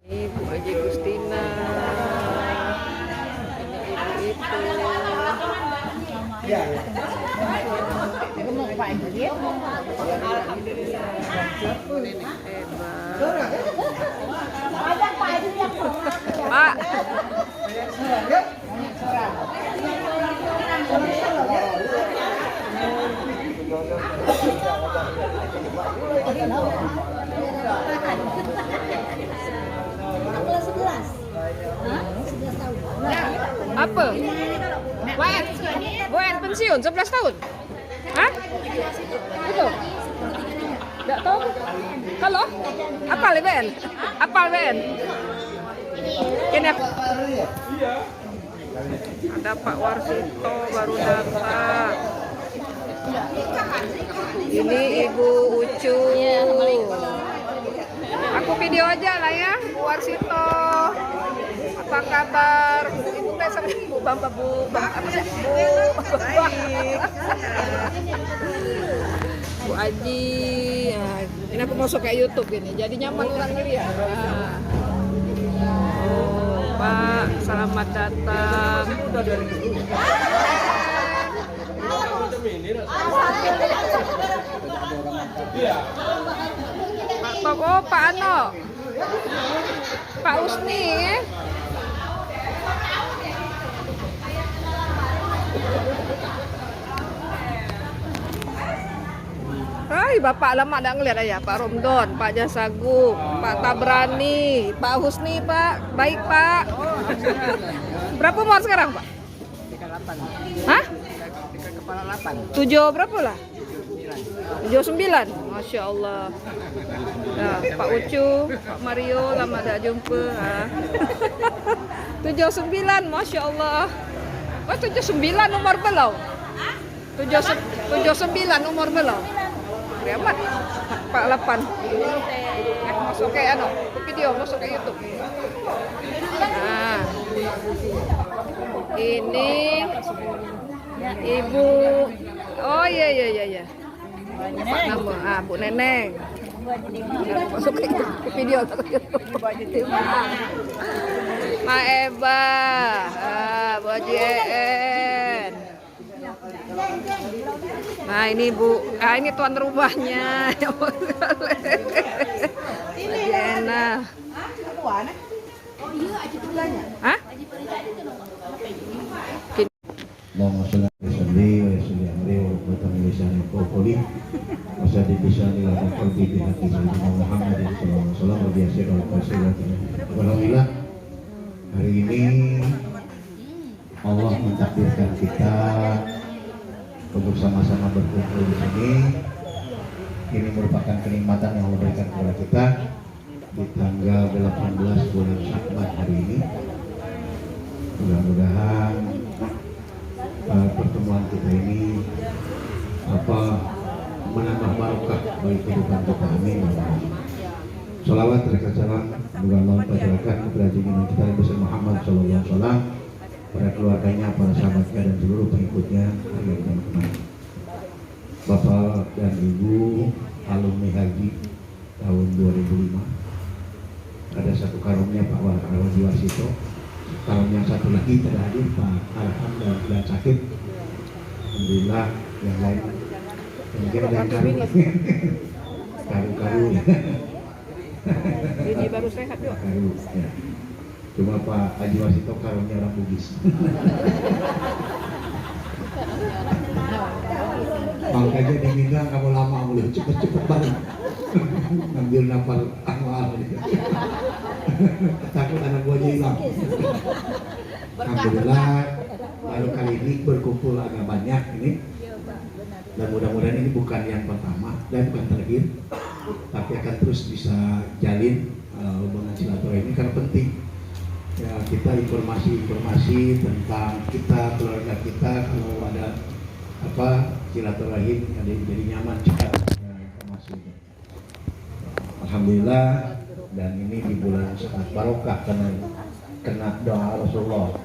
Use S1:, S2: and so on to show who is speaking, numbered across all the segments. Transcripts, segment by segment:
S1: Ini Bu Haji Gustina. Ini ibu Pak.
S2: Kelas 11. Hah? 11 tahun.
S1: Apa? Wen pensiun 11 tahun. Hah? Itu? Enggak tahu. Kalau apal Ben? Apal Ben? Ini ada Pak Warsito baru datang. Ini Ibu Ucu. Aku video aja lah ya, Bu Warsito. Apa kabar? Ibu besok Bu Bamba Bu apa sih? Bu baik. Bu Aji. Nah, ini aku masuk kayak YouTube ini. Jadi nyaman orang ngeliat. Nah. Oh, Pak, selamat datang. Pak Toko, Pak Ano, Pak Usni. Hai, Bapak lama nggak ngeliat ya, Pak Romdon, Pak Jasagung, Pak Tabrani, Pak Husni, Pak. Baik, Pak. Berapa umur sekarang, Pak?
S3: 38.
S1: Hah?
S3: Kepala 8.
S1: 7 berapa lah? 79. Masya Allah. Nah, Pak Ucu, Pak Mario, lama tak jumpa. 79, Masya Allah. Oh, 79 umur belau. 79 umur belau. Amat. Pak 8. Masuk ke video, masuk ke YouTube. Nah. Ini Ibu. Oh iya. Bu Neneng. Masuk ke video. Ma Eba. Bu Haji En. Nah ini Bu, ini tuan rumahnya. Haji Ena. Hah?
S4: Allahumma sholli ala sayyidina wa salli wa batam lisani qawli wa sadi bisani wa qalbi bi hati sayyidina Muhammadin sallallahu alaihi wasallam wa biasir wa qasilati. Alhamdulillah hari ini Allah mentakdirkan kita untuk sama-sama berkumpul di sini. Ini merupakan kenikmatan yang Allah berikan kepada kita di tanggal 18 bulan Syakban hari ini. Mudah-mudahan pertemuan kita ini menambah barokah bagi kehidupan kita. Amin. Salawat terkait salam semoga Allah tercurahkan kepada junjungan kita Nabi Muhammad sallallahu alaihi wasallam, para keluarganya, para sahabatnya dan seluruh pengikutnya hingga kiamat. Bapak dan Ibu alumni haji tahun 2005, ada satu karomnya Pak Haji Warsito. Karom yang satu lagi tidak hadir, Pak Arham dan sakit. Alhamdulillah yang lain mungkin ada yang karu
S1: Ini baru sehat yuk.
S4: karu ya. Cuma Pak Haji Warsito karomnya orang Bugis. Makanya diminta kamu lama boleh cepet-cepet banget ngambil nafal awal. Takut anak buahnya hilang. Alhamdulillah baru kali ini berkumpul agak banyak ini, dan mudah-mudahan ini bukan yang pertama dan bukan terakhir, tapi akan terus bisa jalin hubungan silaturahmi ini karena penting ya, kita informasi tentang kita, keluarga kita, kalau ada silaturahim jadi nyaman cepat informasinya. Alhamdulillah, dan ini di bulan sangat barokah karena kena doa Rasulullah.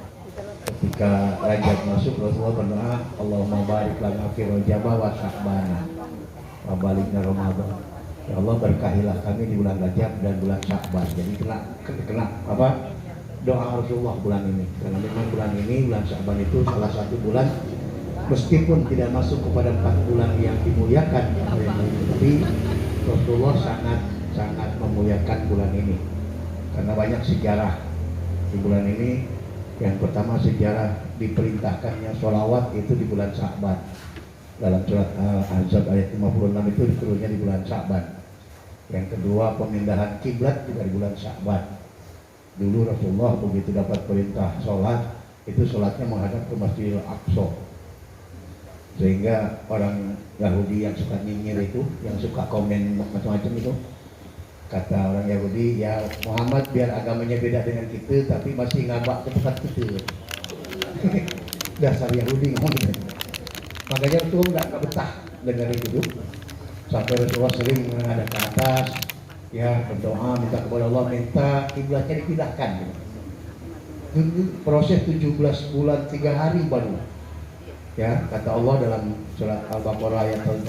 S4: Ketika Rajab masuk, Rasulullah berdoa, Allahumma barik lana fi Rajab wa Sya'ban wa balikna Ramadan. Ya Allah berkahilah kami di bulan Rajab dan bulan Sya'ban. Jadi kena apa? Doa Rasulullah bulan ini. Karena memang bulan ini, bulan Sya'ban itu salah satu bulan meskipun tidak masuk kepada 4 bulan yang dimuliakan, tapi Rasulullah sangat memuliakan bulan ini. Karena banyak sejarah di bulan ini. Yang pertama sejarah diperintahkannya sholawat itu di bulan Sya'ban. Dalam surat Al-Ahzab ayat 56 itu diturunnya di bulan Sya'ban. Yang kedua pemindahan kiblat juga di bulan Sya'ban. Dulu Rasulullah begitu dapat perintah sholat, itu sholatnya menghadap ke Masjidil Aqsa. Sehingga orang Yahudi yang suka nyinyir itu, yang suka komen macam-macam itu, kata orang Yahudi, ya Muhammad biar agamanya beda dengan kita, tapi masih ngabak ke tempat kita. Dasar Yahudi ngomong gitu. Makanya Rasulullah nggak betah dengar itu. Sampai Rasulullah sering menghadap ke atas, ya berdoa minta kepada Allah, minta kiblatnya dipindahkan. Proses 17 bulan 3 hari baru. Ya kata Allah dalam surat Al-Baqarah ayat 1,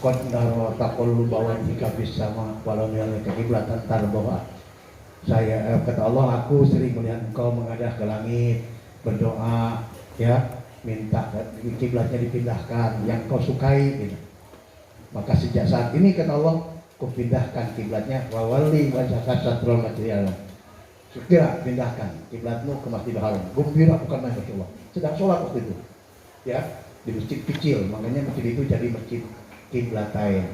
S4: qad nara taqallub wajhika fis sama walau nilaka kiblatan tardoha. Saya kata Allah, aku sering melihat engkau menghadap ke langit, berdoa, ya minta kiblatnya dipindahkan yang kau sukai gitu. Maka sejak saat ini kata Allah, kupindahkan kiblatnya wawali wajhaka satrul masjidil haram. Segera pindahkan kiblatmu ke Masjidil Haram. Gembira bukan main Rasulullah. Sedang sholat waktu itu. Ya, di masjid kecil, makanya masjid itu jadi masjid kiblatain.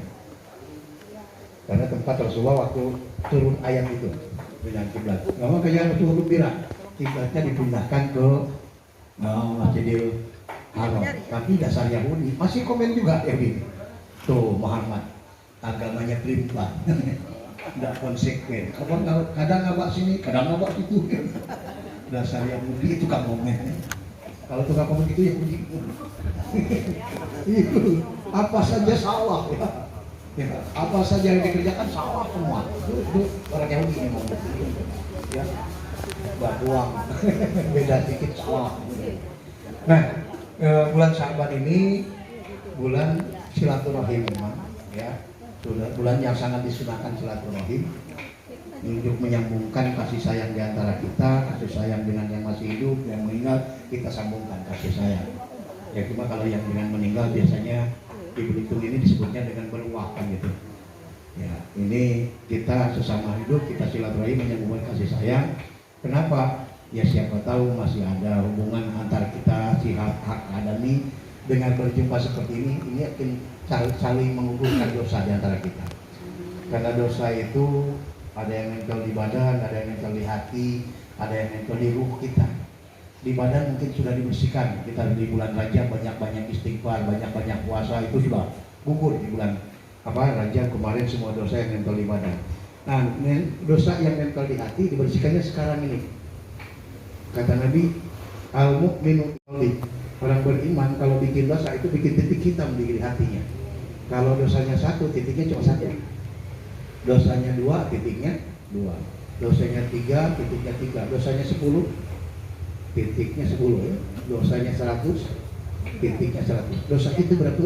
S4: Karena tempat Rasulullah waktu turun ayat itu dengan kiblat. Makanya Rasulullah gembira. Kiblatnya dipindahkan ke Masjidil Haram. Tapi dasar Yahudi masih komen juga Yahudi. Tuh Muhammad agamanya pelimpan, tidak konsekuen. Kadang ngabak sini, kadang ngabak situ. Dasar Yahudi itu kan komen. Kalau tukang komen itu Yahudi. Itu apa saja salah ya. Ya, apa saja yang dikerjakan salah semua. Itu orang Yahudi memang. Ya, uang beda dikit salah. Nah, bulan Sya'ban ini bulan silaturahim memang, ya, sudah bulan yang sangat disunahkan silaturahim untuk menyambungkan kasih sayang di antara kita, kasih sayang dengan yang masih hidup, yang meninggal kita sambungkan kasih sayang. Ya cuma kalau yang dengan meninggal biasanya di Belitung ini disebutnya dengan berwahkan gitu. Ya ini kita sesama hidup kita silaturahim menyambungkan kasih sayang. Kenapa? Ya siapa tahu masih ada hubungan antara kita si hak adami. Dengan berjumpa seperti ini akan saling mengumpulkan dosa di antara kita. Karena dosa itu ada yang nempel di badan, ada yang nempel di hati, ada yang nempel di ruh kita. Di badan mungkin sudah dibersihkan. Kita di bulan Rajab banyak-banyak istighfar, banyak-banyak puasa, itu sudah gugur di bulan Rajab kemarin semua dosa yang nempel di badan. Nah, dosa yang nempel di hati dibersihkannya sekarang ini. Kata Nabi, al-mu'minu orang beriman kalau bikin dosa itu bikin titik hitam di hatinya. Kalau dosanya 1, titiknya cuma 1. Dosanya 2, titiknya 2. Dosanya 3, titiknya 3. Dosanya 10, titiknya 10 ya. Dosanya 100, titiknya 100. Dosa itu berapa?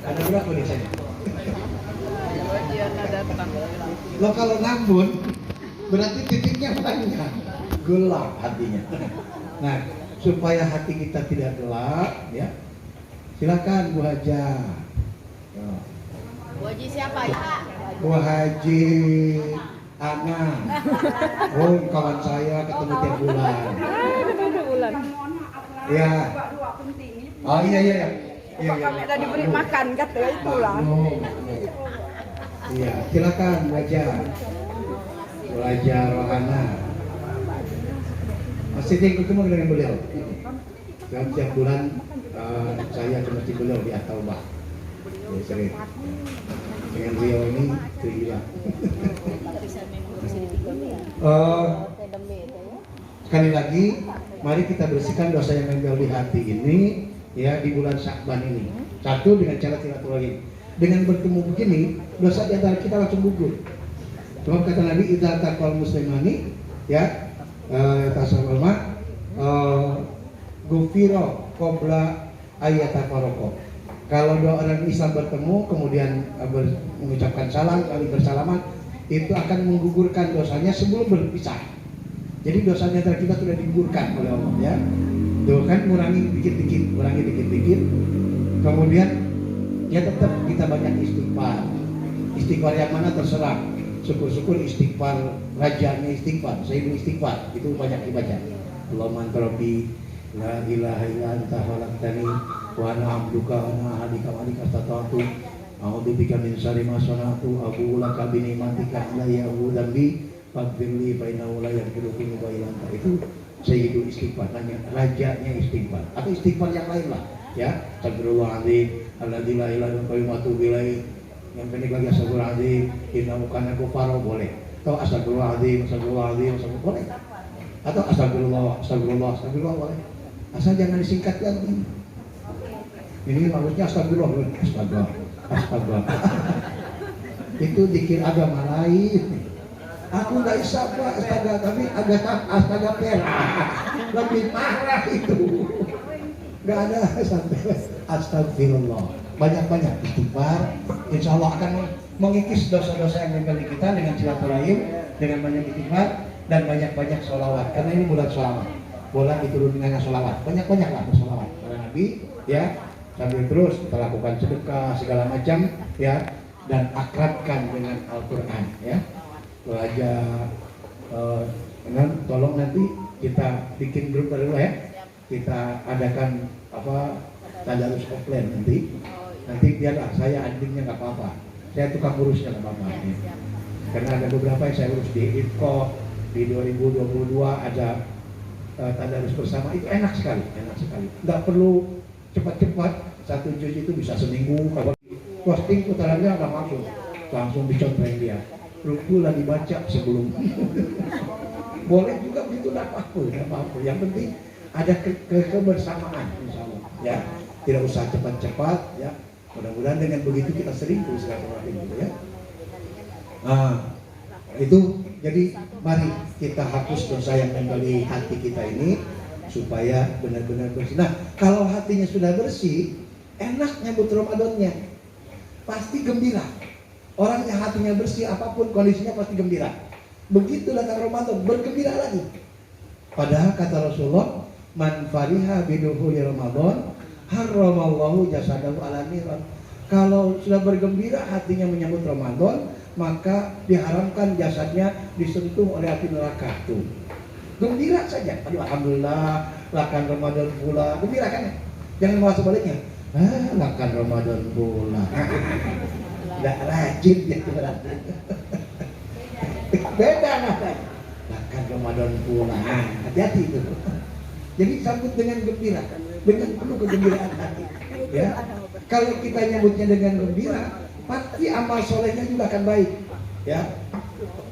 S4: Ada berapa dosanya? Lo kalau ngambun berarti titiknya banyak, gelap hatinya. Nah, supaya hati kita tidak gelap, ya, silakan Bu Haja.
S2: Bu Haji siapa ya?
S4: Bu Haji Ana. Oh, kawan saya ketemu tiap bulan. Ya. Oh iya.
S1: Ada diberi makan kata itulah.
S4: Iya, silakan Bu Haja. Belajar rohana. Masih ketemu dengan beliau. Dan setiap bulan saya ke masjid beliau di At-Taubah. Jadi sering. Dengan beliau ini gila. Sekali lagi, mari kita bersihkan dosa yang nempel di hati ini, ya di bulan Sya'ban ini. Satu dengan cara silaturahim. Dengan bertemu begini, dosa di antara kita langsung gugur. Cuma kata Nabi, idza taqal muslimani, ya, tasawwama gufiro qabla ayatafaraqo. Kalau dua orang Islam bertemu kemudian mengucapkan salam, saling bersalaman, itu akan menggugurkan dosanya sebelum berpisah. Jadi dosanya antara kita sudah digugurkan oleh Allah ya. Tuh kan kurangi dikit-dikit. Kemudian ya tetap kita banyak istighfar. Istighfar yang mana terserah. Syukur-syukur istighfar, rajanya istighfar, sayyidul istighfar itu banyak dibaca. Allahumma anta rabbi la ilaha illa anta khalaqtani wa ana 'abduka wa ana ahlika wa alika astata'tu a'udzubika min syarri ma sana'tu abu'u laka bi ni'matika alayya wa dzambi faghfirli fa innahu la yaghfiru dzunuba illa anta. Itu sayyidul istighfar, rajanya istighfar atau istighfar yang lain lah ya. Astagfirullahaladzim alladzi la ilaha illa huwa wa atubu ilaih. Yang pendek lagi astagfirullahaladzim innahu kana ghafara boleh. Atau astagfirullahaladzim boleh. Atau astagfirullah boleh. Asal jangan disingkat lagi. Ini maksudnya astagfirullah. Itu zikir agama lain. Aku nggak bisa apa astaga, tapi astaga perah. Lebih parah itu. Nggak ada sampai astagfirullah. Banyak-banyak istighfar. Insya Allah akan mengikis dosa-dosa yang menimpa kita dengan silaturahim, dengan banyak istighfar dan banyak-banyak sholawat. Karena ini bulan sholawat. Bulan diturunkan dengan sholawat. Banyak-banyaklah bersholawat para Nabi ya. Sambil terus kita lakukan sedekah segala macam ya, dan akrabkan dengan Al-Quran ya. Belajar tolong nanti kita bikin grup dulu ya. Kita adakan tadarus offline nanti biarlah saya adminnya nggak apa-apa, saya tukang urusnya nggak apa-apa ya. Karena ada beberapa yang saya urus di IFCO di 2022 ada tadarus bersama, itu enak sekali, nggak perlu cepat-cepat, satu juz itu bisa seminggu. Kalau posting putarannya nggak langsung dicontohin dia. Ruku lagi baca sebelum. Boleh juga begitu, nggak apa-apa. Yang penting ada kebersamaan, insya Allah. Ya, tidak usah cepat-cepat. Ya, mudah-mudahan dengan begitu kita sering terus silaturahim gitu ya. Nah, itu jadi mari kita hapus dosa yang menggali hati kita ini supaya benar-benar bersih. Nah, kalau hatinya sudah bersih, enak nyambut Ramadannya, pasti gembira. Orang yang hatinya bersih apapun kondisinya pasti gembira. Begitu datang Ramadan, bergembira lagi. Padahal kata Rasulullah, man fariha bidukhuli Ramadan, harramallahu jasadahu ala niran. Kalau sudah bergembira hatinya menyambut Ramadan, maka diharamkan jasadnya disentuh oleh api neraka. Tuh. Gembira saja. Aduh, alhamdulillah, lakan Ramadan pula. Gembira kan? Jangan malah sebaliknya. Lakan Ramadan pula. Nggak rajin dia berarti. Beda nggak? Lakan Ramadan pula. Hati-hati itu. Jadi sambut dengan gembira, dengan penuh kegembiraan hati. Ya. Kalau kita nyambutnya dengan gembira, pasti amal solehnya juga akan baik. Ya.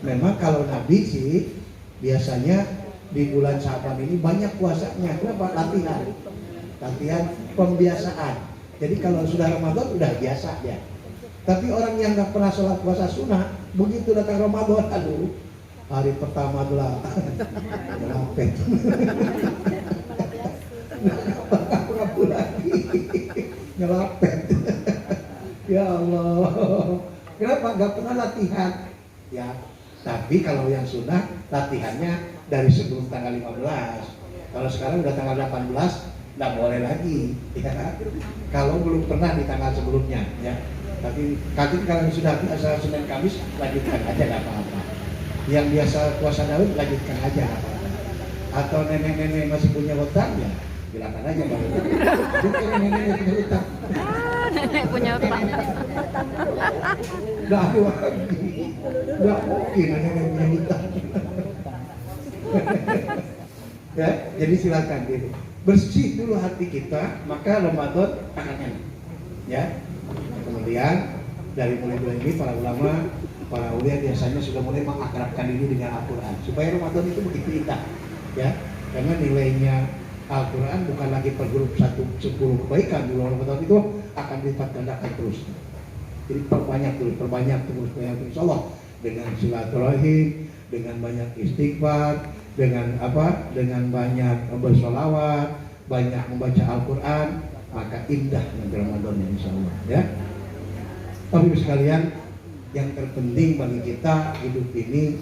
S4: Memang kalau Nabi sih biasanya di bulan Syaban ini banyak puasanya. Kenapa? Latihan pembiasaan. Jadi kalau sudah Ramadan udah biasa ya. Tapi orang yang nggak pernah sholat puasa sunnah, begitu datang Ramadan, aduh, hari pertama adalah ngelapet, ngapu lagi, ngelapet. Ya Allah, kenapa nggak pernah latihan? Ya, tapi kalau yang sunnah latihannya dari sebelum tanggal 15. Kalau sekarang udah tanggal 18, nggak boleh lagi. Ya. Kalau belum pernah di tanggal sebelumnya, ya. Tapi kalau sudah biasa Senin Kamis, lanjutkan aja nggak apa-apa. Yang biasa puasa Daud, lanjutkan aja nggak apa-apa. Atau nenek-nenek masih punya hutang, ya silakan aja baru. Bukan nenek-nenek punya hutang.
S1: Nenek punya hutang.
S4: Nggak ada lagi. Nggak mungkin nenek punya hutang. Ya, jadi silakan gitu. Bersih dulu hati kita, maka Ramadan akan enak. Ya. Kemudian dari mulai bulan ini para ulama, para ulia biasanya sudah mulai mengakrabkan diri dengan Al-Quran supaya Ramadan itu begitu indah, ya. Karena nilainya Al-Quran bukan lagi per grup 10 kebaikan di luar Ramadan itu akan dilipat gandakan terus. Jadi perbanyak terus, insya Allah dengan silaturahim, dengan banyak istighfar, dengan banyak bersholawat, banyak membaca Al-Quran. maka indah nanti Ramadan insya Allah ya. Tapi sekalian, yang terpenting bagi kita hidup ini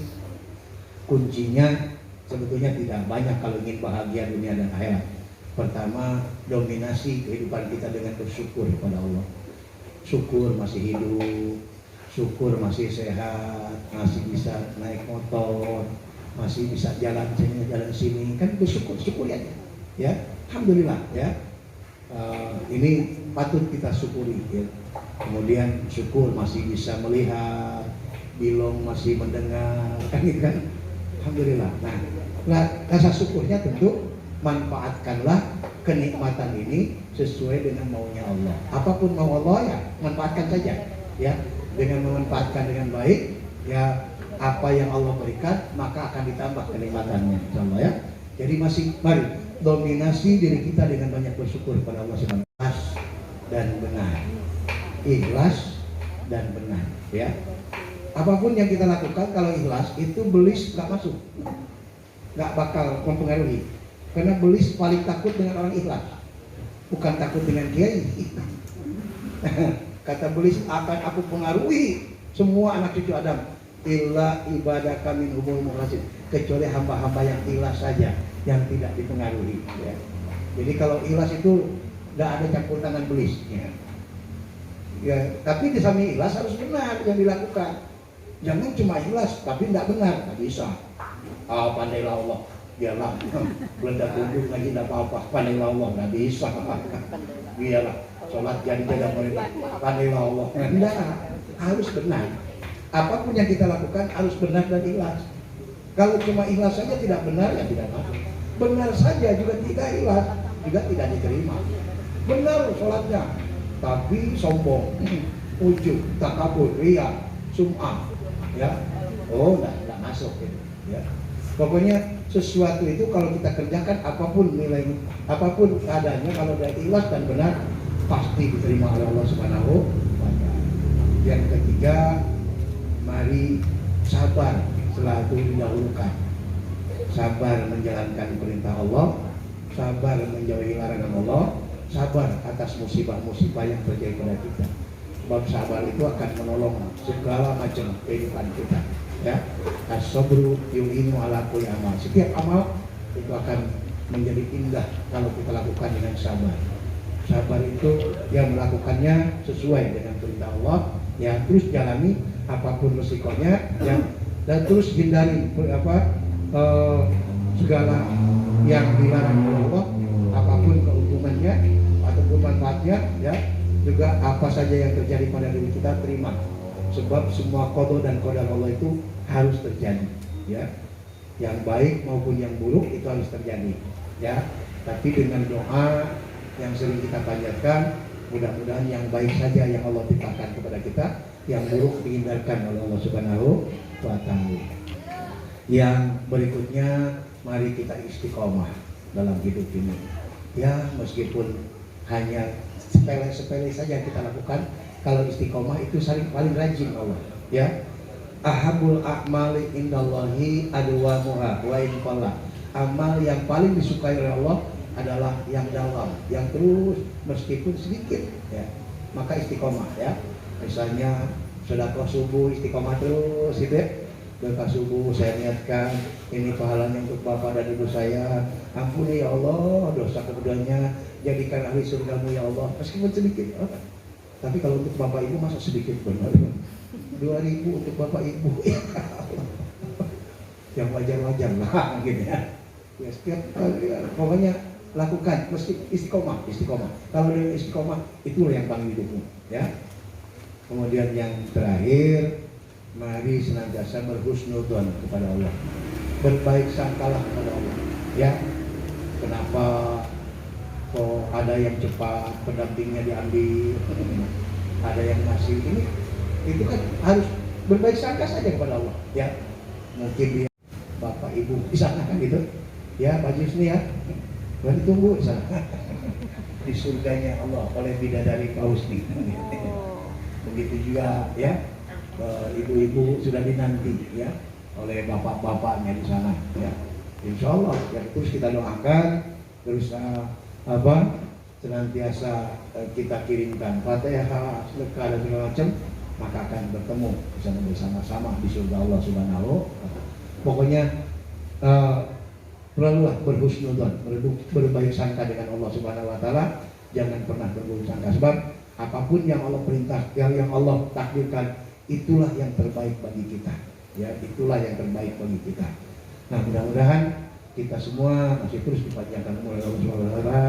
S4: kuncinya sebetulnya tidak banyak kalau ingin bahagia dunia dan akhirat. Pertama, dominasi kehidupan kita dengan bersyukur kepada Allah. Syukur masih hidup, syukur masih sehat, masih bisa naik motor, masih bisa jalan sini jalan sini, kan bersyukur, syukuri aja ya. Alhamdulillah ya. Ini patut kita syukuri ya. Kemudian syukur masih bisa melihat, bilong masih mendengar, kan gitu kan. Alhamdulillah. Nah, rasa syukurnya tentu manfaatkanlah kenikmatan ini sesuai dengan maunya Allah. Apapun mau Allah ya manfaatkan saja ya. Dengan memanfaatkan dengan baik ya, apa yang Allah berikan maka akan ditambah kenikmatannya insyaallah ya. Jadi mari dominasi diri kita dengan banyak bersyukur kepada Allah Subhanahu wa taala dan benar. Ikhlas dan benar ya. Apapun yang kita lakukan kalau ikhlas itu belis nggak masuk, nggak bakal mempengaruhi. Karena belis paling takut dengan orang ikhlas, bukan takut dengan kiai. Kata belis, akan aku pengaruhi semua anak cucu Adam illa ibadah kami humul mukhlasin, kecuali hamba-hamba yang ikhlas saja yang tidak dipengaruhi ya. Jadi kalau ikhlas itu nggak ada campur tangan belis ya, tapi di samping ikhlas harus benar yang dilakukan. Jangan cuma ikhlas tapi tidak benar, nggak bisa. Pandailah Allah, biarlah beledak duduk lagi tidak apa-apa, pandailah Allah, nggak bisa. Biarlah sholat jadi jaga mereka, pandailah Allah, tidak, harus benar. Apapun yang kita lakukan harus benar dan ikhlas. Kalau cuma ikhlas saja tidak benar ya tidak masuk. Benar saja juga tidak ikhlas juga tidak diterima. Benar sholatnya tapi sombong, ujub, takabur, riya, sum'ah ya, enggak masuk gitu ya. Pokoknya sesuatu itu kalau kita kerjakan apapun nilai, apapun keadaannya, kalau dia ikhlas dan benar pasti diterima oleh Allah Subhanahu wa taala. Yang ketiga, mari sabar selalu didahulukan. Sabar menjalankan perintah Allah, sabar menjauhi larangan Allah, sabar atas musibah-musibah yang terjadi pada kita. Sebab sabar itu akan menolong segala macam kehidupan kita ya. As-sabru yu'inu ala kulli amal. Setiap amal itu akan menjadi indah kalau kita lakukan dengan sabar. Sabar itu yang melakukannya sesuai dengan perintah Allah ya, terus jalani apapun resikonya ya, dan terus hindari segala yang dilarang oleh Allah, apapun keuntungannya ataupun manfaatnya ya. Juga apa saja yang terjadi pada diri kita terima, sebab semua qada dan qadar Allah itu harus terjadi ya. Yang baik maupun yang buruk itu harus terjadi ya. Tapi dengan doa yang sering kita panjatkan, mudah-mudahan yang baik saja yang Allah titahkan kepada kita, yang buruk dihindarkan oleh Allah Subhanahu wa taala. Yang berikutnya, mari kita istiqomah dalam hidup ini ya. Meskipun hanya sepele-sepele saja kita lakukan, kalau istiqomah itu paling rajin Allah ya. Ahabul a'mali indallahi adwamuha wa in qalla. Amal yang paling disukai oleh Allah adalah yang dalam, yang terus meskipun sedikit ya. Maka istiqomah ya. Misalnya sedekah subuh istiqomah terus gitu ya. Sedekah subuh saya niatkan ini pahalanya untuk bapak dan ibu saya, ampuni ya Allah dosa keduanya, jadikan ahli surgamu ya Allah, meskipun sedikit. Tapi kalau untuk bapak ibu masa sedikit benar, 2.000 untuk bapak ibu ya, yang wajar-wajar lah gitu ya. Ya setiap pokoknya lakukan mesti istiqomah. Kalau dengan istiqomah itulah yang paling didukung ya. Kemudian yang terakhir, mari senantiasa berhusnudzon kepada Allah, berbaik sangkalah kepada Allah ya. Kenapa kok ada yang cepat pendampingnya diambil, ada yang masih ini, itu kan harus berbaik sangka saja kepada Allah ya. Mungkin dia bapak ibu di sana kan gitu ya, Pak Jusni ya, berarti tunggu di sana di surganya Allah oleh bidadari Pak Husni. Begitu juga ya, ibu-ibu sudah dinanti ya oleh bapak-bapaknya di sana ya. Insya Allah ya, terus kita doakan, terus senantiasa kita kirimkan Fatihah, sedekah dan segala macam, maka akan bertemu bersama-sama di surga Allah Subhanahu. Pokoknya selalulah berhusnudzon, berbaik sangka dengan Allah Subhanahu wa taala. Jangan pernah berburuk sangka, sebab apapun yang Allah perintah, yang Allah takdirkan, itulah yang terbaik bagi kita. Ya, itulah yang terbaik bagi kita. Nah, mudah-mudahan kita semua masih terus dipanjangkan umur oleh Allah Subhanahu wa taala,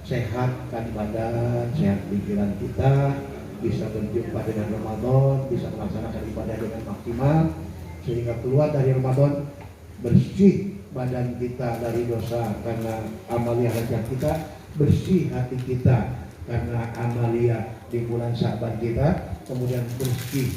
S4: sehatkan badan, sehat pikiran kita, bisa berjumpa dengan Ramadan, bisa melaksanakan ibadah dengan maksimal, sehingga keluar dari Ramadan bersih badan kita dari dosa karena amalia hajat kita, bersih hati kita karena amalia di bulan Sya'ban kita, kemudian bersih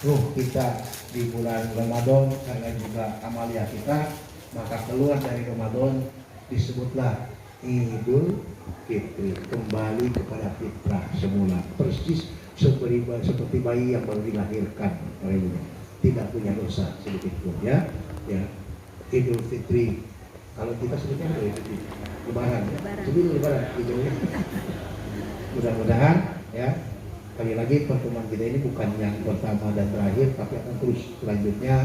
S4: ruh kita di bulan Ramadan karena juga amalia kita, maka keluar dari Ramadan disebutlah Idul Fitri, kembali kepada fitrah semula, persis seperti bayi yang baru dilahirkan oleh ibunya, tidak punya dosa sedikit pun, ya. Idul Fitri, kalau kita sebutnya Idul Fitri, Lebaran, ya. Sebelum Lebaran, Idulnya. Mudah-mudahan, ya. Sekali lagi pertemuan kita ini bukan yang pertama dan terakhir, tapi akan terus selanjutnya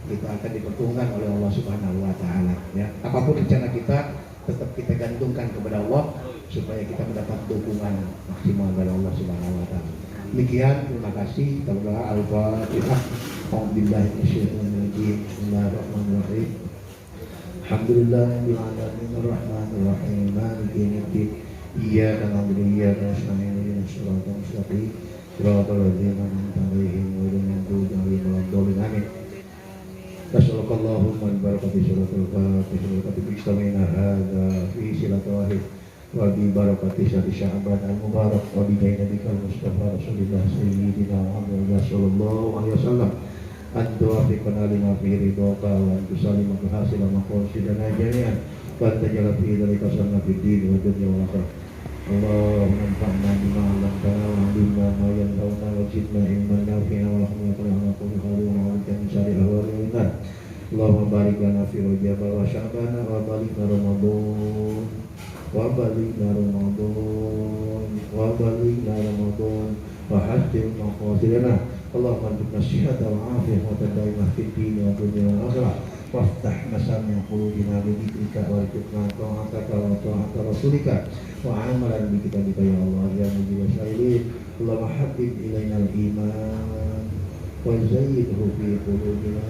S4: kita akan dipertemukan oleh Allah Subhanahu wa taala, ya. Apapun rencana kita, tetap kita gantungkan kepada Allah supaya kita mendapat dukungan maksimal dari Allah Subhanahu wa taala. Demikian, terima kasih. Al-Fatihah. Alhamdulillah, Bismillahirrahmanirrahim. Alhamdulillahirabbil alamin arrahmanir rahim maliki yaumiddin. Iyyaka na'budu wa iyyaka nasta'in ihdinas siratal mustaqim siratal ladzina an'amta 'alaihim ghairil maghdubi 'alaihim waladdallin. Amin. Nasallallahu barakati suratul Fatihah wa barakati bismillahina hadza fi silaturahim wa bi barakati syahri Sya'ban al-mubarak wa bi nabiyyikal Mustafa Rasulillah sayyidina Muhammad sallallahu alaihi wasallam. Antu afiqana lima fi ridhoka wa antu salima hasilama maqasidana jami'an wa tajala fi dzalika sanna fi din wa dunya wa akhirah. Allahumma anfa'na bima 'allamtana wa 'allimna ma yanfa'una wa zidna ilman nafi'an wa rahmatan wa qul qawlan wa min syarri ahwali wa Allahumma barik lana fi Rajab wa Sya'ban wa baligna Ramadan wa baligna Ramadan wa baligna Ramadan wa hasil maqasidana. Allahumma arzuqna sihhata wa afiyah wa tadaimah fid din wa dunya wal akhirah. Waftah masami'a qulubina bi dzikrika wa rzuqna ta'ataka wa ta'ata rasulika wa amalan bi kitabika ya Allah ya mujib sya'irin. Allahumma habbib ilaina al-iman wa zayyidhu fi qulubina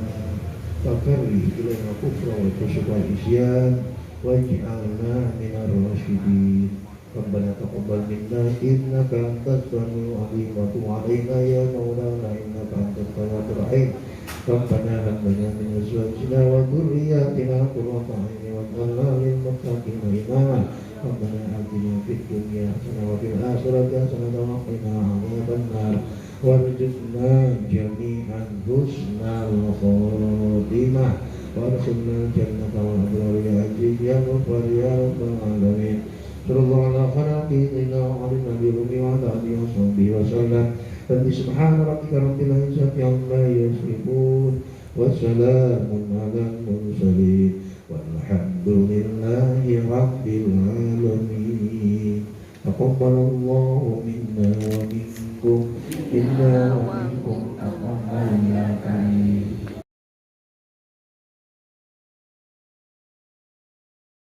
S4: wa karrih ilaina al-kufra wal fusuqa wal isyan waj'alna minar rasyidin. Rabbana taqabbal minna innaka antas samiul alim wa tub 'alaina ya maulana innaka antat tawwabur rahim. Rabbana hab lana min azwajina wa dhurriyyatina qurrata a'yun waj'alna lil muttaqina imama. Rabbana atina fid dunya hasanah wa fil akhirati hasanah wa qina adzaban nar warzuqna jami'an husnal khatimah warzuqna jannata wal abrar ya aziz ya ghafar ya rabbal alamin. Sallallahu ala khalaqina wa ala nabiyyi wa ala alihi wa sahbihi wa sallam. Rabbi subhana rabbika rabbil izzati amma yasifun wa salamun alal mursalin walhamdulillahi rabbil alamin. Taqabbalallahu minna wa minkum inna wa minkum taqabbal ya karim.